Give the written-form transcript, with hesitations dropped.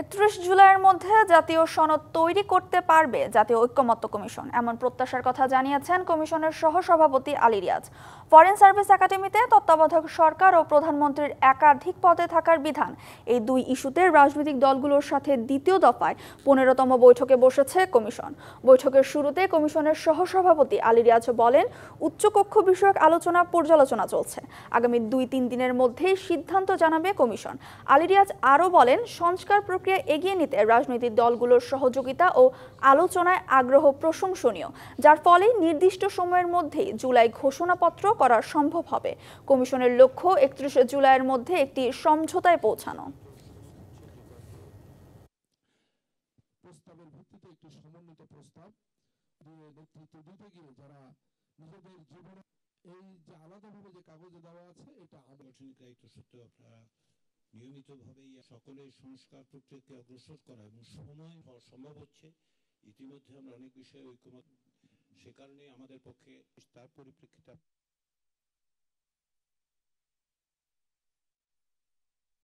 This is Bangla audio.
৩১ জুলাইয়ের মধ্যে জাতীয় সনদ তৈরি করতে পারবে জাতীয় ঐকমত্য কমিশন, এমন প্রত্যাশার কথা জানিয়েছেন কমিশনের সহসভাপতি আলী রিয়াজ। ফরেন সার্ভিস একাডেমিতে তত্ত্বাবধায়ক সরকার ও প্রধানমন্ত্রীর একাধিক পদে থাকার বিধান, এই দুই ইস্যুতে রাজনৈতিক দলগুলোর সাথে দ্বিতীয় দফায় ১৫তম বৈঠকে বসেছে কমিশন। বৈঠকের শুরুতে কমিশনের সহসভাপতি আলী রিয়াজ বলেন, উচ্চকক্ষ বিষয়ক আলোচনা পর্যালোচনা চলছে, আগামী ২-৩ দিনের মধ্যেই সিদ্ধান্ত জানাবে কমিশন। আলী রিয়াজ আরও বলেন, সংস্কার প্রক্রিয়া এগিয়ে নিতে রাজনৈতিক দলগুলোর সহযোগিতা ও আলোচনায় আগ্রহ প্রশংসনীয়, যার ফলে নির্দিষ্ট সময়ের মধ্যেই জুলাই ঘোষণাপত্র করা সম্ভব হবে। কমিশনের লক্ষ্য ৩১ জুলাইয়ের মধ্যে একটি সমঝোতায় পৌঁছানো। প্রস্তাবের ভিত্তিতে একটি সমন্বিত প্রস্তাব দিয়ে নেতৃত্ব দিতে গিয়ে যারা নিজেদের জীবনে এই যে আলাদাভাবে যে কাগজে দেওয়া আছে, এটা সাংগঠনিক দায়িত্ব সত্ত্বেও আপনারা নিয়মিতভাবেই সকলের সংস্কার প্রক্রিয়াকে অগ্রসর করা এবং সময় হওয়া সম্ভব হচ্ছে। ইতিমধ্যে আমরা অনেক বিষয়ে ঐকমত্য, সে কারণে আমাদের পক্ষে তার পরিপ্রেক্ষিতে